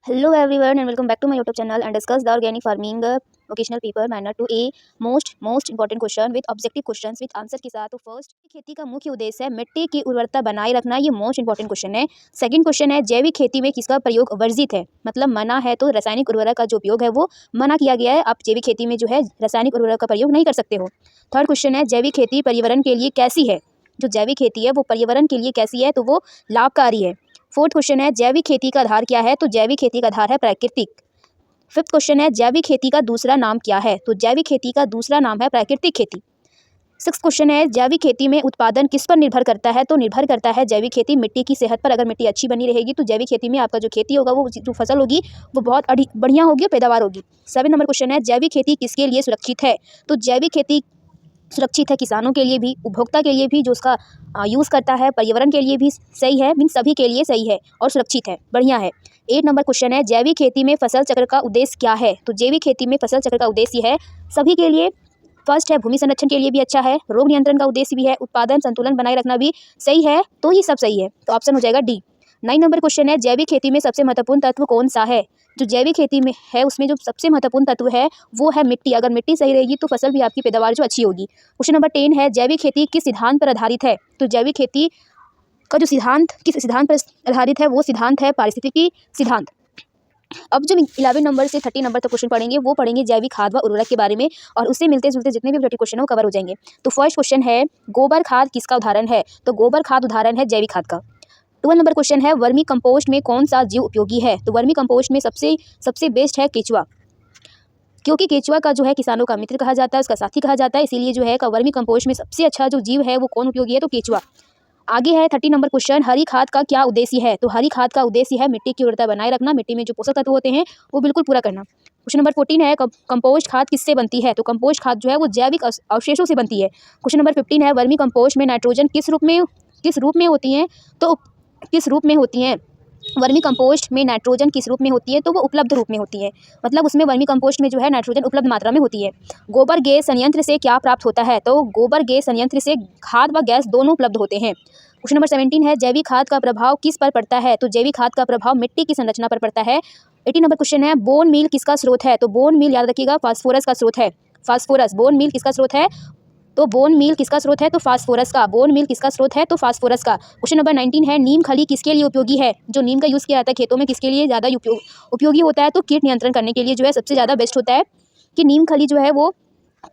Hello everyone and welcome back to my YouTube channel and discuss the organic farming vocational paper manner to a most important question with objective questions with answer के साथ। तो first, खेती का मुख्य उद्देश्य है मिट्टी की उर्वरता बनाए रखना, ये मोस्ट इंपॉर्टेंट क्वेश्चन है। सेकंड क्वेश्चन है जैविक खेती में किसका प्रयोग वर्जित है, मतलब मना है, तो रासायनिक उर्वरक का जो उपयोग है वो मना किया गया है। आप जैविक खेती में जो है रासायनिक उर्वरक का प्रयोग नहीं कर सकते हो। थर्ड क्वेश्चन है जैविक खेती पर्यावरण के लिए कैसी है, जो जैविक खेती है वो पर्यावरण के लिए कैसी है, तो वो लाभकारी है। फोर्थ क्वेश्चन है जैविक खेती का आधार क्या है, तो जैविक खेती का आधार है प्राकृतिक। फिफ्थ क्वेश्चन है जैविक खेती का दूसरा नाम क्या है, तो जैविक खेती का दूसरा नाम है प्राकृतिक खेती। सिक्स्थ क्वेश्चन है जैविक खेती में उत्पादन किस पर निर्भर करता है, तो निर्भर करता है जैविक खेती मिट्टी की सेहत पर। अगर मिट्टी अच्छी बनी रहेगी तो जैविक खेती में आपका जो खेती होगा वो जो फसल होगी वो बहुत बढ़िया होगी, पैदावार होगी। 7 नंबर क्वेश्चन है जैविक खेती किसके लिए सुरक्षित है, तो जैविक खेती सुरक्षित है किसानों के लिए भी, उपभोक्ता के लिए भी, जो उसका यूज़ करता है, पर्यावरण के लिए भी सही है, मीन सभी के लिए सही है और सुरक्षित है, बढ़िया है। 8 नंबर क्वेश्चन है जैविक खेती में फसल चक्र का उद्देश्य क्या है, तो जैविक खेती में फसल चक्र का उद्देश्य है सभी के लिए। फर्स्ट है भूमि संरक्षण के लिए भी अच्छा है, रोग नियंत्रण का उद्देश्य भी है, उत्पादन संतुलन बनाए रखना भी सही है, तो ये सब सही है, तो ऑप्शन हो जाएगा डी। 9 नंबर क्वेश्चन है जैविक खेती में सबसे महत्वपूर्ण तत्व कौन सा है, जो जैविक खेती में है उसमें जो सबसे महत्वपूर्ण तत्व है वो है मिट्टी। अगर मिट्टी सही रहेगी तो फसल भी आपकी पैदावार जो अच्छी होगी। क्वेश्चन नंबर 10 है जैविक खेती किस सिद्धांत पर आधारित है, तो जैविक खेती का जो सिद्धांत किस सिद्धांत पर आधारित है, वो सिद्धांत है पारिस्थितिकी सिद्धांत। अब जो 11 नंबर से 30 नंबर तक क्वेश्चन पढ़ेंगे वो पढ़ेंगे जैविक खाद व उर्वरक के बारे में, और उससे मिलते जुलते जितने भी क्वेश्चन है वो कवर हो जाएंगे। तो फर्स्ट क्वेश्चन है गोबर खाद किसका उदाहरण है, तो गोबर खाद उदाहरण है जैविक खाद का। 12 नंबर क्वेश्चन है वर्मी कंपोस्ट में कौन सा जीव उपयोगी है, तो वर्मी कंपोस्ट में सबसे बेस्ट है केचुआ, क्योंकि केचुआ का जो है किसानों का मित्र कहा जाता है, उसका साथी कहा जाता है, इसीलिए जो है वर्मी कंपोस्ट में सबसे अच्छा जो जीव है वो कौन उपयोगी है, तो केचुआ। आगे है 30 नंबर क्वेश्चन हरी खाद का क्या उद्देश्य है, तो हरी खाद का उद्देश्य है मिट्टी की उर्वरता बनाए रखना, मिट्टी में जो पोषक तत्व होते हैं वो बिल्कुल पूरा करना। क्वेश्चन नंबर 14 है कंपोस्ट खाद किससे बनती है, तो कंपोस्ट खाद जो है वो जैविक अवशेषों से बनती है। क्वेश्चन नंबर 15 है वर्मी कंपोस्ट में नाइट्रोजन किस रूप में होती है, तो किस रूप में होती हैं, वर्मी कंपोस्ट में नाइट्रोजन किस रूप में होती है, तो वो उपलब्ध रूप में होती है, मतलब उसमें वर्मी कंपोस्ट में जो है नाइट्रोजन उपलब्ध मात्रा में होती है। गोबर गैस संयंत्र से क्या प्राप्त होता है, तो गोबर गैस संयंत्र से खाद व गैस दोनों उपलब्ध होते हैं। क्वेश्चन नंबर 17 है जैविक खाद का प्रभाव किस पर पड़ता है, तो जैविक खाद का प्रभाव मिट्टी की संरचना पर पड़ता है। 18 नंबर क्वेश्चन है बोन मील किसका स्रोत है, तो बोन मील याद रखिएगा फास्फोरस का स्रोत है। फास्फोरस बोन मील किसका स्रोत है, तो बोन मील किसका स्रोत है, तो फास्फोरस का। बोन मील किसका स्रोत है, तो फास्फोरस का। क्वेश्चन नंबर 19 है नीम खली किसके लिए उपयोगी है, जो नीम का यूज़ किया जाता है खेतों में किसके लिए ज़्यादा उपयोगी होता है, तो कीट नियंत्रण करने के लिए जो है सबसे ज़्यादा बेस्ट होता है कि नीम खली जो है वो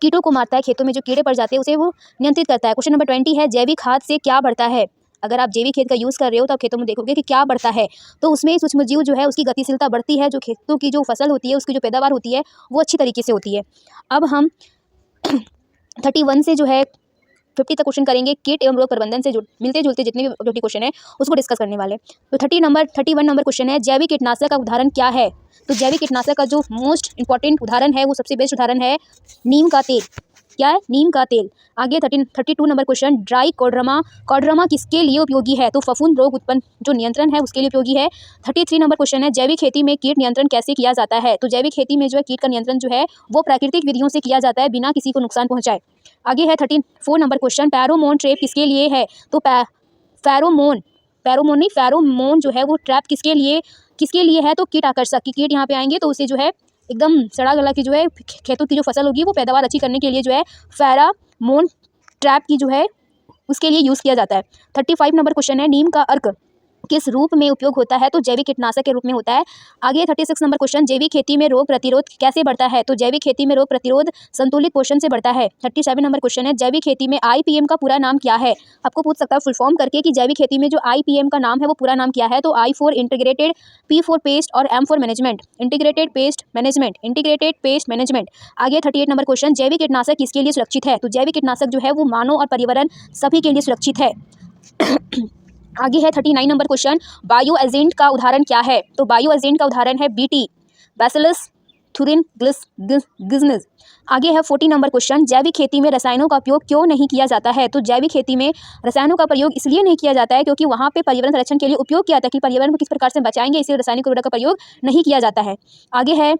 कीटों को मारता है, खेतों में जो कीड़े पड़ जाते हैं उसे वो नियंत्रित करता है। क्वेश्चन नंबर 20 है जैविक खाद से क्या बढ़ता है, अगर आप जैविक खेत का यूज़ कर रहे हो तो आप खेतों में देखोगे कि क्या बढ़ता है, तो उसमें सूक्ष्मजीव जो है उसकी गतिशीलता बढ़ती है, जो खेतों की जो फसल होती है उसकी जो पैदावार होती है वो अच्छी तरीके से होती है। अब हम 31 से जो है 50 तक क्वेश्चन करेंगे कीट एवं रोग प्रबंधन से मिलते जुलते जितने भी क्वेश्चन है उसको डिस्कस करने वाले। तो 31 नंबर क्वेश्चन है जैविक कीटनाशक का उदाहरण क्या है, तो जैविक कीटनाशक का जो मोस्ट इंपॉर्टेंट उदाहरण है वो सबसे बेस्ट उदाहरण है नीम का तेल। क्या है, नीम का तेल। आगे 32 नंबर क्वेश्चन ड्राई कॉड्रमा किसके लिए उपयोगी है, तो फफूंद रोग उत्पन्न जो नियंत्रण है उसके लिए उपयोगी है। 33 नंबर क्वेश्चन है जैविक खेती में कीट नियंत्रण कैसे किया जाता है, तो जैविक खेती में जो है कीट का नियंत्रण जो है वो प्राकृतिक विधियों से किया जाता है बिना किसी को नुकसान पहुंचाए। आगे है 34 नंबर क्वेश्चन पैरोमोन ट्रैप किसके लिए है, तो फेरोमोन जो है वो ट्रैप किसके लिए है, तो कीट आकर्षक की कीट यहाँ पे आएंगे तो उसे जो है एकदम सड़ा गला की जो है खेतों की जो फसल होगी वो पैदावार अच्छी करने के लिए जो है फेरोमोन ट्रैप की जो है उसके लिए यूज़ किया जाता है। 35 नंबर क्वेश्चन है नीम का अर्क किस रूप में उपयोग होता है, तो जैविक कीटनाशक के रूप में होता है। आगे 36 नंबर क्वेश्चन जैविक खेती में रोग प्रतिरोध कैसे बढ़ता है, तो जैविक खेती में रोग प्रतिरोध संतुलित पोषण से बढ़ता है। 37 नंबर क्वेश्चन है जैविक खेती में IPM का पूरा नाम क्या है, आपको पूछ सकता है फुल फॉर्म करके कि जैविक खेती में जो IPM का नाम है वो पूरा नाम क्या है, तो I for integrated, P for paste और M for management, integrated pest management. आगे 38 नंबर क्वेश्चन जैविक कीटनाशक किसके लिए सुरक्षित है, तो जैविक कीटनाशक जो है वो मानव और पर्यावरण सभी के लिए सुरक्षित है। आगे है 39 नंबर क्वेश्चन बायो एजेंट का उदाहरण क्या है, तो बायो एजेंट का उदाहरण है BT बैसिलस थुरिनगिस। आगे है 40 नंबर क्वेश्चन जैविक खेती में रसायनों का उपयोग क्यों नहीं किया जाता है, तो जैविक खेती में रसायनों का प्रयोग इसलिए नहीं किया जाता है क्योंकि वहाँ पे पर्यावरण संरक्षण के लिए उपयोग किया जाता है कि पर्यावरण को किस प्रकार से बचाएंगे, इसलिए रासायनिक उर्वरक का प्रयोग नहीं किया जाता है। आगे है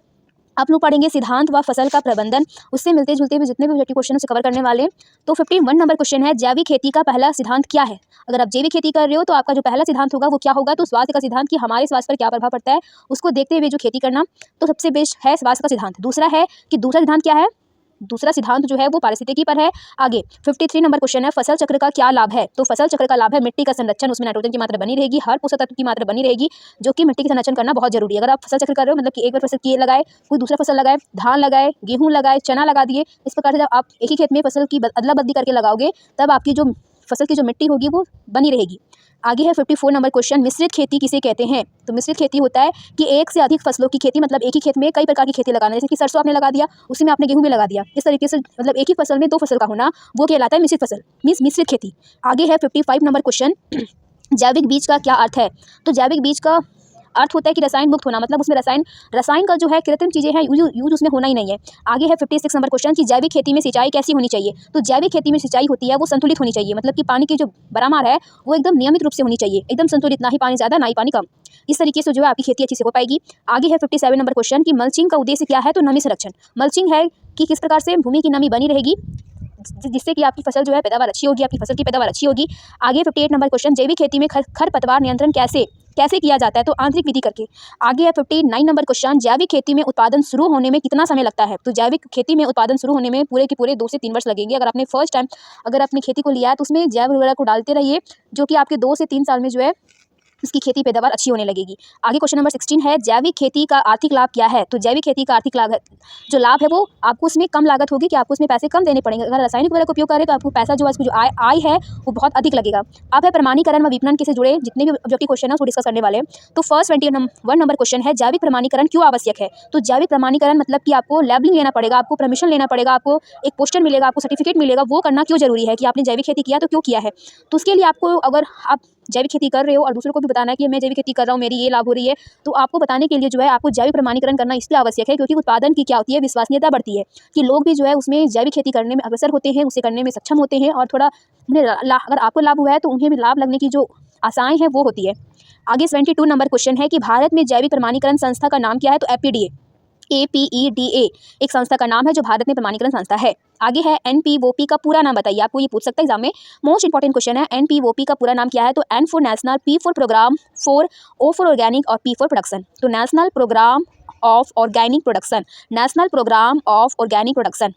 आप लोग पढ़ेंगे सिद्धांत व फसल का प्रबंधन, उससे मिलते जुलते हुए जितने भी ऑब्जेक्टिव क्वेश्चन उसे कवर करने वाले हैं। तो 51 नंबर क्वेश्चन है, जैविक खेती का पहला सिद्धांत क्या है। अगर आप जैविक खेती कर रहे हो तो आपका जो पहला सिद्धांत होगा वो क्या होगा, तो स्वास्थ्य का सिद्धांत, कि हमारे स्वास्थ्य पर क्या प्रभाव पड़ता है उसको देखते हुए जो खेती करना, तो सबसे बेस्ट है स्वास्थ्य का सिद्धांत। दूसरा है कि दूसरा सिद्धांत क्या है, दूसरा सिद्धांत जो है वो पारिस्थितिकी पर है। आगे 53 नंबर क्वेश्चन है, फसल चक्र का क्या लाभ है। तो फसल चक्र का लाभ है मिट्टी का संरक्षण, उसमें नाइट्रोजन की मात्रा बनी रहेगी, हर पोषक तत्व की मात्रा बनी रहेगी, जो कि मिट्टी का संरक्षण करना बहुत जरूरी है। अगर आप फसल चक्र कर रहे हो मतलब कि एक बार फसल किए लगाए, कोई दूसरा फसल लगाए, धान लगाए, गेहूँ लगाए, चना लगा दिए, इस प्रकार से जब आप एक ही खेत में फसल की अदला बदली करके लगाओगे तब आपकी जो फसल की जो मिट्टी होगी वो बनी रहेगी। आगे है 54 नंबर क्वेश्चन, मिश्रित खेती किसे कहते हैं। तो मिश्रित खेती होता है कि एक से अधिक फसलों की खेती, मतलब एक ही खेत में कई प्रकार की खेती लगाना, जैसे कि सरसों आपने लगा दिया उसी में आपने गेहूं भी लगा दिया, इस तरीके से मतलब एक ही फसल में दो फसल का होना वो कहलाता है मिश्रित फसल, मींस मिश्रित खेती। आगे है 55 नंबर क्वेश्चन, जैविक बीज का क्या अर्थ है। तो जैविक बीज का अर्थ होता है कि रसायन मुक्त होना, मतलब उसमें रसायन का जो है कृत्रिम चीज़ें हैं यूज उसमें होना ही नहीं है। आगे है 56 नंबर क्वेश्चन कि जैविक खेती में सिंचाई कैसी होनी चाहिए। तो जैविक खेती में सिंचाई होती है वो संतुलित होनी चाहिए, मतलब कि पानी की जो बरामार है वो एकदम नियमित रूप से होनी चाहिए, एकदम संतुलित, ना ही पानी ज़्यादा ना ही पानी कम। इस तरीके से जो है आपकी खेती अच्छी से हो पाएगी। आगे है 57 नंबर क्वेश्चन कि मल्चिंग का उद्देश्य क्या है। तो नमी संरक्षण, मल्चिंग है कि किस प्रकार से भूमि की नमी बनी रहेगी जिससे कि आपकी फसल जो है पैदावार अच्छी होगी, आपकी फसल की पैदावार अच्छी होगी। आगे 58 नंबर क्वेश्चन, जैविक खेती में खरपतवार नियंत्रण कैसे किया जाता है। तो आंतरिक विधि करके। आगे है 59 नंबर क्वेश्चन, जैविक खेती में उत्पादन शुरू होने में कितना समय लगता है। तो जैविक खेती में उत्पादन शुरू होने में पूरे के पूरे 2 से 3 वर्ष लगेंगे। अगर आपने फर्स्ट टाइम अगर अपनी खेती को लिया है तो उसमें जैव उर्वरक को डालते रहिए, जो कि आपके 2 से 3 साल में जो है उसकी खेती पैदावार अच्छी होने लगेगी। आगे क्वेश्चन नंबर 16 है, जैविक खेती का आर्थिक लाभ क्या है। तो जैविक खेती का आर्थिक लाभ जो लाभ है वो आपको उसमें कम लागत होगी, कि आपको उसमें पैसे कम देने पड़ेंगे। अगर रासायनिक उर्वरक का उपयोग करें तो आपको पैसा जो है उसमें जो आय है वो बहुत अधिक लगेगा। अब है प्रमाणीकरण व विपणन से जुड़े जितने भी ऑब्जेक्टिव क्वेश्चन है उसको डिस्कस करने वाले हैं। तो फर्स्ट 21 नंबर क्वेश्चन है, जैविक प्रमाणीकरण क्यों आवश्यक है। तो जैविक प्रमाणीकरण मतलब कि आपको लेबलिंग लेना पड़ेगा, आपको परमिशन लेना पड़ेगा, आपको एक पोस्टर मिलेगा, आपको सर्टिफिकेट मिलेगा, वो करना क्यों जरूरी है कि आपने जैविक खेती किया तो क्यों किया है। तो उसके लिए आपको, अगर आप जैविक खेती कर रहे हो और दूसरों को भी बताना है कि मैं जैविक खेती कर रहा हूँ, मेरी ये लाभ हो रही है, तो आपको बताने के लिए जो है आपको जैविक प्रमाणीकरण करना इसलिए आवश्यक है क्योंकि उत्पादन की क्या होती है, विश्वसनीयता बढ़ती है, कि लोग भी जो है उसमें जैविक खेती करने में अग्रसर होते हैं, उसे करने में सक्षम होते हैं, और थोड़ा उन्हें अगर आपको लाभ हुआ है तो उन्हें भी लाभ लगने की जो आशाएं हैं वो होती है। आगे 72 नंबर क्वेश्चन है कि भारत में जैविक प्रमाणीकरण संस्था का नाम क्या है। तो APEDA एक संस्था का नाम है जो भारत में प्रमाणीकरण संस्था है। आगे है NPOP का पूरा नाम बताइए, आपको ये पूछ सकता है एग्जाम में, मोस्ट इंपॉर्टेंट क्वेश्चन है। NPOP का पूरा नाम क्या है। तो N for national, P for program, O for organic और P फॉर प्रोडक्शन। तो national program of organic production, national program of organic production.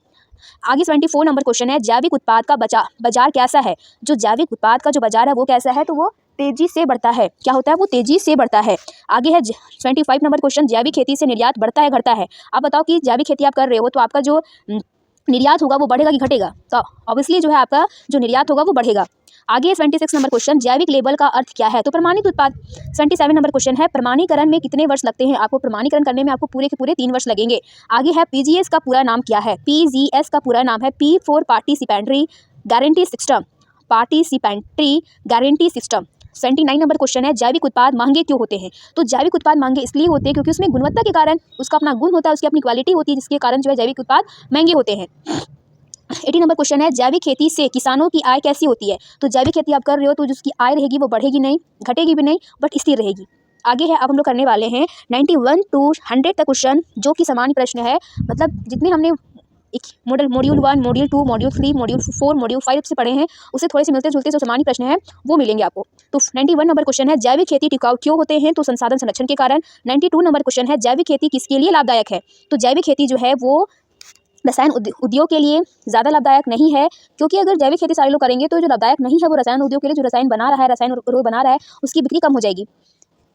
आगे 74 नंबर क्वेश्चन है, जैविक उत्पाद का बाजार कैसा है। जो जैविक उत्पाद का जो बाजार है वो कैसा है। तो वो तेजी से बढ़ता है। क्या होता है, वो तेजी से बढ़ता है। आगे है 25 नंबर क्वेश्चन, जैविक खेती से निर्यात बढ़ता है घटता है। आप बताओ कि जैविक खेती आप कर रहे हो तो आपका जो निर्यात होगा वो बढ़ेगा कि घटेगा। तो ऑब्वियसली जो है आपका जो निर्यात होगा वो बढ़ेगा। आगे 26 नंबर क्वेश्चन, जैविक लेबल का अर्थ क्या है। तो प्रमाणित उत्पाद। 27 नंबर क्वेश्चन है, प्रमाणीकरण में कितने वर्ष लगते हैं। आपको प्रमाणीकरण करने में आपको पूरे के पूरे 3 वर्ष लगेंगे। आगे है PGS का पूरा नाम क्या है। PGS का पूरा नाम है P for participatory guarantee system, participatory guarantee system. 79 number question है, जैविक उत्पाद महंगे क्यों होते हैं। तो जैविक उत्पाद महंगे इसलिए होते हैं क्योंकि उसमें गुणवत्ता के कारण, उसका अपना गुण होता है, उसकी अपनी क्वालिटी होती है, जिसके कारण जो है जैविक उत्पाद महंगे होते हैं। 80 नंबर क्वेश्चन है, जैविक खेती से किसानों की आय कैसी होती है। तो जैविक खेती आप कर रहे हो तो जिसकी आय रहेगी वो बढ़ेगी नहीं, घटेगी भी नहीं, बट स्थिर रहेगी। आगे है, अब हम लोग करने वाले हैं 91 to 100 तक क्वेश्चन, जो कि सामान्य प्रश्न है। मतलब जितने हमने module 1, module 2, module 3, module 4, module 5 से पढ़े हैं, उससे थोड़े से मिलते जुलते जो सामान्य प्रश्न है वो मिलेंगे आपको। तो 91 नंबर क्वेश्चन है, जैविक खेती टिकाऊ क्यों होते हैं। तो संसाधन संरक्षण के कारण। 92 नंबर क्वेश्चन है, जैविक खेती किसके लिए लाभदायक है। तो जैविक खेती जो है वो रसायन उद्योग के लिए ज़्यादा लाभदायक नहीं है, क्योंकि अगर जैविक खेती सारे लोग करेंगे तो जो लाभदायक नहीं है वो रसायन उद्योग के लिए, जो रसायन बना रहा है, रसायन उद्योग बना रहा है, उसकी बिक्री कम हो जाएगी।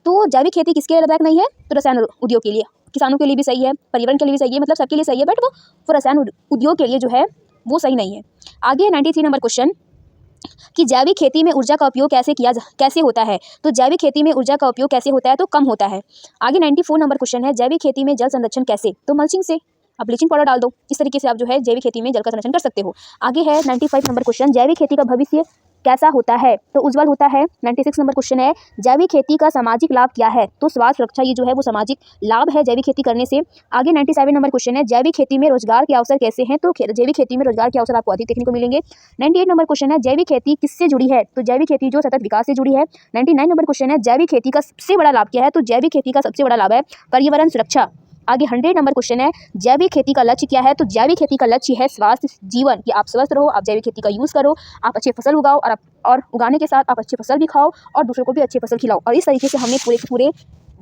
तो जैविक खेती किसके लिए लाभदायक नहीं है। तो रसायन उद्योग के लिए, किसानों के लिए भी सही है, पर्यावरण के लिए भी सही है, मतलब सबके लिए सही है, बट वो रसायन उद्योग के लिए जो है वो सही नहीं है। आगे 93 नंबर क्वेश्चन कि जैविक खेती में ऊर्जा का उपयोग कैसे होता है। तो जैविक खेती में ऊर्जा का उपयोग कैसे होता है। तो कम होता है। आगे 94 नंबर क्वेश्चन है, जैविक खेती में जल संरक्षण कैसे। तो मल्चिंग से, आप ब्लीचिंग पाउडर डाल दो, इस तरीके से आप जो है जैविक खेती में जल का संरक्षण कर सकते हो। आगे है 95 नंबर क्वेश्चन, जैविक खेती का भविष्य कैसा होता है। तो उज्जवल होता है। 96 नंबर क्वेश्चन है, जैविक खेती का सामाजिक लाभ क्या है। तो स्वास्थ्य सुरक्षा, ये जो है वो सामाजिक लाभ है जैविक खेती करने से। आगे 97 नंबर क्वेश्चन है, जैविक खेती में रोजगार के अवसर कैसे हैं। तो जैविक खेती में रोजगार के अवसर आपको अधिक देखने को मिलेंगे। 98 नंबर क्वेश्चन है, जैविक खेती किससे जुड़ी है। तो जैविक खेती जो सतत विकास से जुड़ी है। 99 नंबर क्वेश्चन है, जैविक खेती का सबसे बड़ा लाभ क्या है। तो जैविक खेती का सबसे बड़ा लाभ है पर्यावरण सुरक्षा, आगे 100 नंबर क्वेश्चन है, जैविक खेती का लक्ष्य क्या है? तो जैविक खेती का लक्ष्य है स्वास्थ्य जीवन, कि आप स्वस्थ रहो, आप जैविक खेती का यूज़ करो, आप अच्छी फसल उगाओ और उगाने के साथ आप अच्छी फसल भी खाओ और दूसरों को भी अच्छी फसल खिलाओ। और इस तरीके से हमने पूरे के पूरे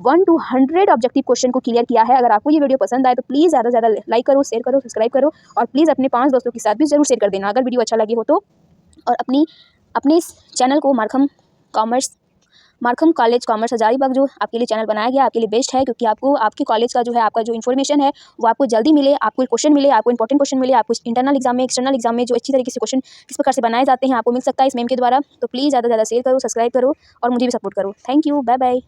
1 to 100 ऑब्जेक्टिव क्वेश्चन को क्लियर किया है। अगर आपको ये वीडियो पसंद आए तो प्लीज़ ज़्यादा से ज़्यादा लाइक करो, शेयर करो, सब्सक्राइब करो और प्लीज़ अपने 5 दोस्तों के साथ भी ज़रूर शेयर कर देना अगर वीडियो अच्छा लगे हो तो। और अपने इस चैनल को मार्कम कॉलेज कॉमर्स हजारीबाग जो आपके लिए चैनल बनाया गया आपके लिए बेस्ट है, क्योंकि आपको आपके कॉलेज का जो है आपका जो इन्फॉर्मेशन है वो आपको जल्दी मिले, आपको क्वेश्चन मिले, आपको इंपॉर्टेंट क्वेश्चन मिले, आपको इंटरनल एग्जाम में एक्सटर्नल एग्जाम में जो अच्छी तरीके से क्वेश्चन किस प्रकार से बनाए जाते हैं आपको मिल सकता है इस मेम के द्वारा। तो प्लीज़ ज़्यादा से ज़्यादा शेयर करो, सब्सक्राइब करो और मुझे भी सपोर्ट करो। Thank you, bye bye.